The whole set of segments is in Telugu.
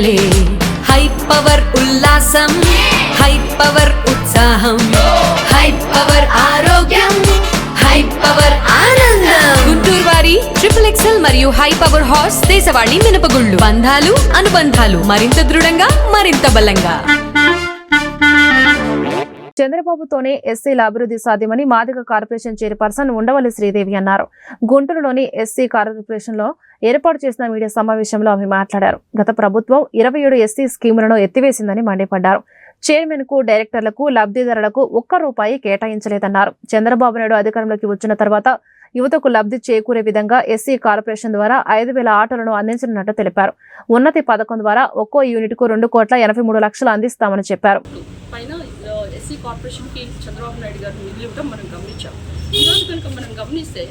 పండగలే హై పవర్ ఉల్లాసం హై పవర్ ఉత్సాహం హై పవర్ ఆరోగ్యం హై పవర్ ఆనందం గుంటూరు వారి XXL మరియు హై పవర్ హార్స్ దేశవాళీ మినపగుళ్ళు బంధాలు అనుబంధాలు మరింత దృఢంగా మరింత బలంగా. చంద్రబాబుతోనే ఎస్సీల అభివృద్ధి సాధ్యమని మాదిగ కార్పొరేషన్ చైర్పర్సన్ ఉండవల్లి శ్రీదేవి అన్నారు. గుంటూరులోని ఎస్సీ కార్పొరేషన్ లో ఏర్పాటు చేసిన మీడియా సమావేశంలో ఆమె మాట్లాడారు. గత ప్రభుత్వం 27 ఎస్సీ స్కీములను ఎత్తివేసిందని మండిపడ్డారు. చైర్మన్ కు డైరెక్టర్లకు లబ్ధిదారులకు ₹1 కేటాయించలేదన్నారు. చంద్రబాబు నాయుడు అధికారంలోకి వచ్చిన తర్వాత యువతకు లబ్ధి చేకూరే విధంగా ఎస్సీ కార్పొరేషన్ ద్వారా 5,000 ఆటోలను అందించనున్నట్టు తెలిపారు. ఉన్నతి పథకం ద్వారా ఒక్కో యూనిట్ కు ₹2,83,00,000 అందిస్తామని చెప్పారు. ఎస్సీ కార్పొరేషన్కి చంద్రబాబు నాయుడు గారు నిధులు ఇవ్వడం మనం గమనించాం. ఈరోజు కనుక మనం గమనిస్తే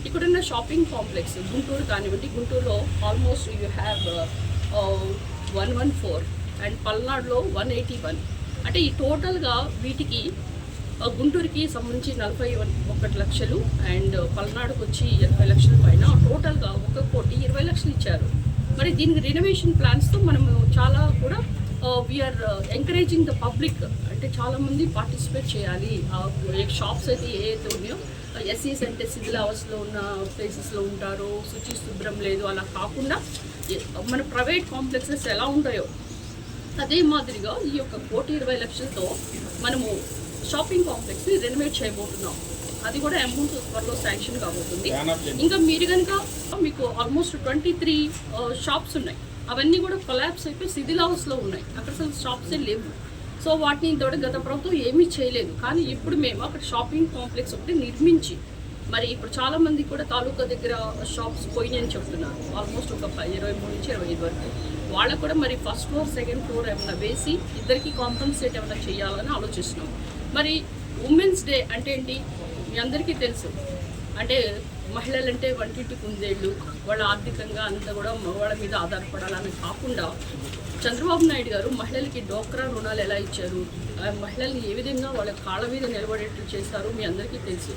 ఇక్కడున్న షాపింగ్ కాంప్లెక్స్ గుంటూరు కానివ్వండి, గుంటూరులో ఆల్మోస్ట్ యూ హ్యావ్ 114 అండ్ పల్నాడులో 181. అంటే ఈ టోటల్గా వీటికి గుంటూరుకి సంబంధించి 41 లక్షలు అండ్ పల్నాడుకు వచ్చి 80 లక్షల పైన టోటల్గా 1,20,00,000 ఇచ్చారు. మరి దీనికి రెనోవేషన్ ప్లాన్స్తో మనము చాలా కూడా వీఆర్ ఎంకరేజింగ్ ద పబ్లిక్. అంటే చాలామంది పార్టిసిపేట్ చేయాలి. షాప్స్ అయితే ఏవైతే ఉన్నాయో ఎస్సీస్ అంటే సివిల్ హౌస్లో ఉన్న ప్లేసెస్లో ఉంటారో, శుచి శుభ్రం లేదు, అలా కాకుండా మన ప్రైవేట్ కాంప్లెక్సెస్ ఎలా ఉంటాయో అదే మాదిరిగా ఈ యొక్క 1,20,00,000తో మనము షాపింగ్ కాంప్లెక్స్ని రెనోవేట్ చేయబోతున్నాం. అది కూడా అమౌంట్ త్వరలో శాంక్షన్ కాబోతుంది. ఇంకా మీరు కనుక మీకు ఆల్మోస్ట్ 23 షాప్స్ ఉన్నాయి. అవన్నీ కూడా కొలాప్స్ అయిపోయి సివిల్ హౌస్లో ఉన్నాయి. అక్కడ అసలు షాప్సే లేవు. సో వాటిని ఇంతవరకు గత ప్రభుత్వం ఏమీ చేయలేదు. కానీ ఇప్పుడు మేము అక్కడ షాపింగ్ కాంప్లెక్స్ ఒకటి నిర్మించి మరి ఇప్పుడు చాలామంది కూడా తాలూకా దగ్గర షాప్స్ పోయినాయని చెప్తున్నారు. ఆల్మోస్ట్ ఒక 23 నుంచి 25 వరకు. వాళ్ళకు కూడా మరి ఫస్ట్ ఫ్లోర్ సెకండ్ ఫ్లోర్ ఏమైనా వేసి ఇద్దరికి కాంపన్సేట్ ఏమైనా చేయాలని ఆలోచిస్తున్నాం. మరి ఉమెన్స్ డే అంటే ఏంటి మీ అందరికీ తెలుసు. అంటే మహిళలంటే వంటింటి కుందేళ్ళు, వాళ్ళ ఆర్థికంగా అంతా కూడా మగవాళ్ళ మీద ఆధారపడాలని కాకుండా చంద్రబాబు నాయుడు గారు మహిళలకి డోక్రా రుణాలు ఎలా ఇచ్చారు, మహిళల్ని ఏ విధంగా వాళ్ళ కాళ్ళ మీద నిలబడేట్టు చేశారు మీ అందరికీ తెలుసు.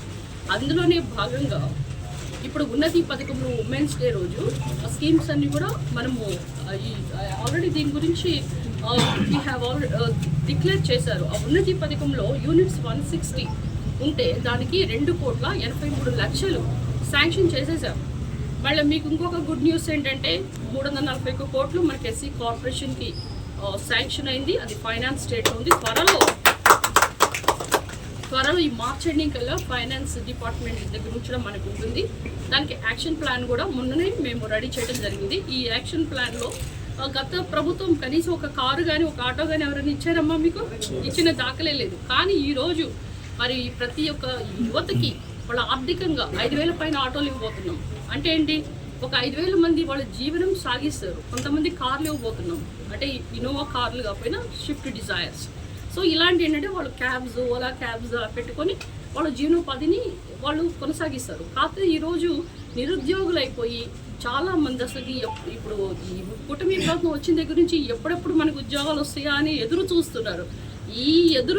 అందులోనే భాగంగా ఇప్పుడు ఉన్నతి పథకంలో ఉమెన్స్ డే రోజు స్కీమ్స్ అన్నీ కూడా మనము ఆల్రెడీ దీని గురించి వీ హ్యావ్ డిక్లేర్ చేశారు. ఆ ఉన్నతి పథకంలో యూనిట్స్ 160 ఉంటే దానికి 2,83,00,000 శాంక్షన్ చేసేసారు. మళ్ళీ మీకు ఇంకొక గుడ్ న్యూస్ ఏంటంటే 341 కోట్లు మనకి ఎస్సీ కార్పొరేషన్కి శాంక్షన్ అయింది. అది ఫైనాన్స్ స్టేట్లో ఉంది. త్వరలో ఈ మార్చ్ ఎండింగ్ కల్లా ఫైనాన్స్ డిపార్ట్మెంట్ దగ్గర ఉంచడం మనకు ఉంటుంది. దానికి యాక్షన్ ప్లాన్ కూడా మొన్ననే మేము రెడీ చేయడం జరిగింది. ఈ యాక్షన్ ప్లాన్లో గత ప్రభుత్వం కనీసం ఒక కారు కానీ ఒక ఆటో కానీ ఎవరైనా ఇచ్చారమ్మా? మీకు ఇచ్చిన దాఖలే లేదు. కానీ ఈరోజు మరి ప్రతి ఒక్క యువతకి వాళ్ళ ఆర్థికంగా 5,000 పైన ఆటోలు ఇవ్వబోతున్నాం. అంటే ఏంటి, ఒక 5,000 మంది వాళ్ళ జీవనం సాగిస్తారు. కొంతమంది కార్లు ఇవ్వబోతున్నాం. అంటే ఇన్నోవా కార్లు కాకపోయినా స్విఫ్ట్ డిజైర్స్. సో ఇలాంటి ఏంటంటే వాళ్ళు క్యాబ్స్, ఓలా క్యాబ్స్ పెట్టుకొని వాళ్ళ జీవనోపాధిని వాళ్ళు కొనసాగిస్తారు. కాకపోతే ఈరోజు నిరుద్యోగులు అయిపోయి చాలామంది అసలు ఇప్పుడు ఈ కూటమి ప్రభుత్వం వచ్చిన దగ్గర నుంచి ఎప్పుడెప్పుడు మనకు ఉద్యోగాలు వస్తాయా అని ఎదురు చూస్తున్నారు. ఈ ఎదురు